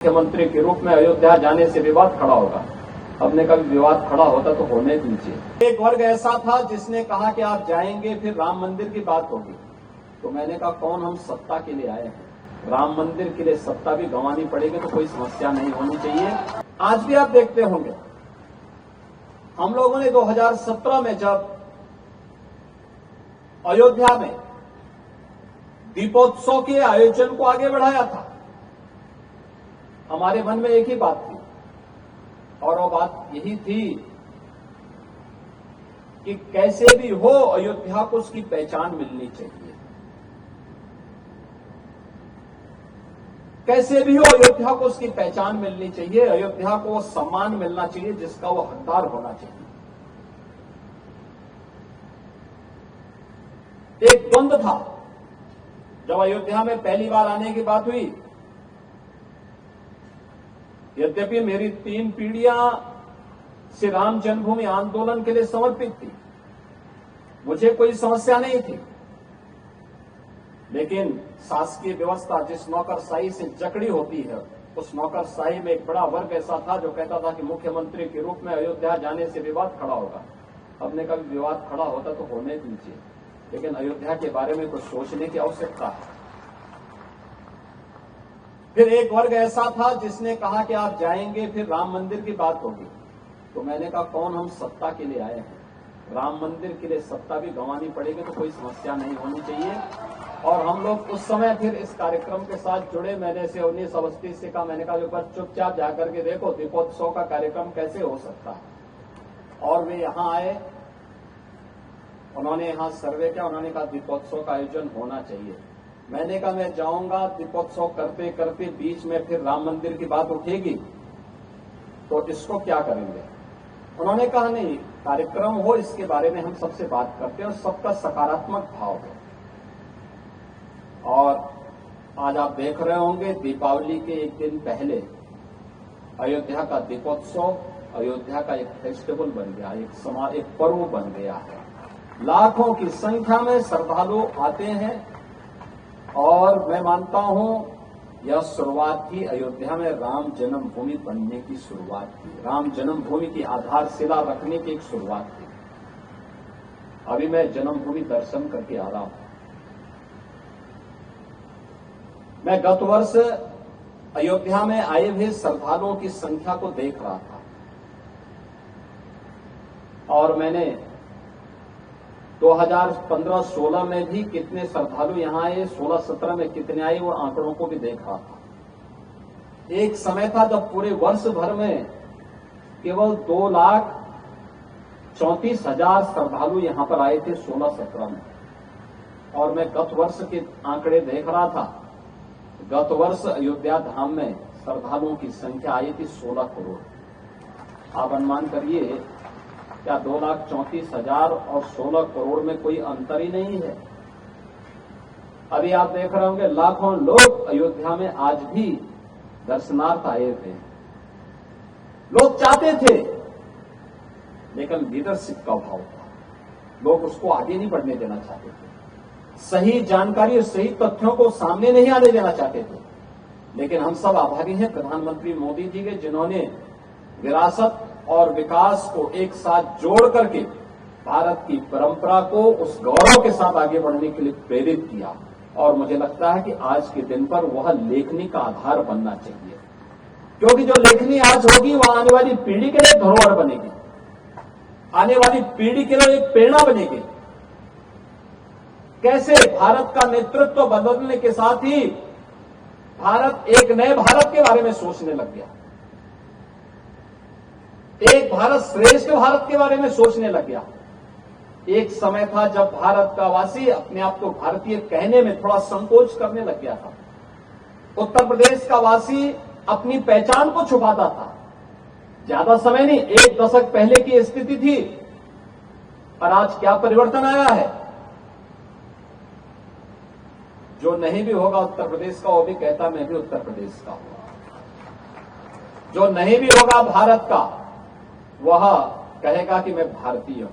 मुख्यमंत्री के रूप में अयोध्या जाने से विवाद खड़ा होगा। हमने कभी विवाद खड़ा होता तो होने दीजिए। एक वर्ग ऐसा था जिसने कहा कि आप जाएंगे फिर राम मंदिर की बात होगी, तो मैंने कहा कौन हम सत्ता के लिए आए हैं, राम मंदिर के लिए सत्ता भी गंवानी पड़ेगी तो कोई समस्या नहीं होनी चाहिए। आज भी आप देखते होंगे हम लोगों ने 2017 में जब अयोध्या में दीपोत्सव के आयोजन को आगे बढ़ाया था, हमारे मन में एक ही बात थी और वो बात यही थी कि कैसे भी हो अयोध्या को उसकी पहचान मिलनी चाहिए, कैसे भी हो अयोध्या को उसकी पहचान मिलनी चाहिए, अयोध्या को वो सम्मान मिलना चाहिए जिसका वो हकदार होना चाहिए। एक द्वंद्व था जब अयोध्या में पहली बार आने की बात हुई। यद्यपि मेरी 3 पीढ़ियां श्री राम जन्मभूमि आंदोलन के लिए समर्पित थी, मुझे कोई समस्या नहीं थी, लेकिन शासकीय व्यवस्था जिस नौकरशाही से जकड़ी होती है, उस नौकरशाही में एक बड़ा वर्ग ऐसा था जो कहता था कि मुख्यमंत्री के रूप में अयोध्या जाने से विवाद खड़ा होगा। हमने कभी विवाद खड़ा होता तो होने दीजिए, लेकिन अयोध्या के बारे में कुछ सोचने की आवश्यकता है। फिर एक वर्ग ऐसा था जिसने कहा कि आप जाएंगे फिर राम मंदिर की बात होगी, तो मैंने कहा कौन हम सत्ता के लिए आए हैं, राम मंदिर के लिए सत्ता भी गंवानी पड़ेगी तो कोई समस्या नहीं होनी चाहिए। और हम लोग उस समय फिर इस कार्यक्रम के साथ जुड़े। मैंने से 19 अवस्थी से कहा, मैंने कहा एक बार चुपचाप जाकर के देखो दीपोत्सव का कार्यक्रम कैसे हो सकता है। और वे यहां आए, उन्होंने यहां सर्वे किया, उन्होंने कहा दीपोत्सव का आयोजन होना चाहिए। मैंने कहा मैं जाऊंगा, दीपोत्सव करते करते बीच में फिर राम मंदिर की बात उठेगी तो इसको क्या करेंगे। उन्होंने कहा नहीं, कार्यक्रम हो इसके बारे में हम सबसे बात करते हैं और सबका सकारात्मक भाव हो। और आज आप देख रहे होंगे दीपावली के एक दिन पहले अयोध्या का दीपोत्सव अयोध्या का एक फेस्टिवल बन गया, एक पर्व बन गया है। लाखों की संख्या में श्रद्धालु आते हैं और मैं मानता हूं यह शुरुआत थी अयोध्या में राम जन्मभूमि बनने की शुरुआत थी, राम जन्मभूमि की आधारशिला रखने की एक शुरुआत थी। अभी मैं जन्मभूमि दर्शन करके आ रहा हूं। मैं गत वर्ष अयोध्या में आए हुए श्रद्धालुओं की संख्या को देख रहा था और मैंने 2015-16 में भी कितने श्रद्धालु यहां आए, 16-17 में कितने आए, वो आंकड़ों को भी देख रहा था। एक समय था जब पूरे वर्ष भर में केवल 2,34,000 श्रद्धालु यहां पर आए थे 16-17 में। और मैं गत वर्ष के आंकड़े देख रहा था, गत वर्ष अयोध्या धाम में श्रद्धालुओं की संख्या आई थी 16 करोड़। आप अनुमान करिए क्या 2,34,000 और 16 करोड़ में कोई अंतर ही नहीं है। अभी आप देख रहे होंगे लाखों लोग अयोध्या में आज भी दर्शनार्थ आए थे। लोग चाहते थे, लेकिन लीडरशिप का अभाव था, लोग उसको आगे नहीं बढ़ने देना चाहते थे, सही जानकारी और सही तथ्यों को सामने नहीं आने देना चाहते थे। लेकिन हम सब आभारी हैं प्रधानमंत्री मोदी जी के, जिन्होंने विरासत और विकास को एक साथ जोड़ करके भारत की परंपरा को उस गौरव के साथ आगे बढ़ने के लिए प्रेरित किया। और मुझे लगता है कि आज के दिन पर वह लेखनी का आधार बनना चाहिए, क्योंकि जो लेखनी आज होगी वह आने वाली पीढ़ी के लिए धरोहर बनेगी, आने वाली पीढ़ी के लिए एक प्रेरणा बनेगी। कैसे भारत का नेतृत्व बदलने के साथ ही भारत एक नए भारत के बारे में सोचने लग गया, एक भारत श्रेष्ठ भारत के बारे में सोचने लग गया। एक समय था जब भारत का वासी अपने आप को भारतीय कहने में थोड़ा संकोच करने लग गया था। उत्तर प्रदेश का वासी अपनी पहचान को छुपाता था। ज्यादा समय नहीं, 1 दशक पहले की स्थिति थी, और आज क्या परिवर्तन आया है। जो नहीं भी होगा उत्तर प्रदेश का, वो भी कहता मैं भी उत्तर प्रदेश का हूं। जो नहीं भी होगा भारत का, वह कहेगा कि मैं भारतीय हूं।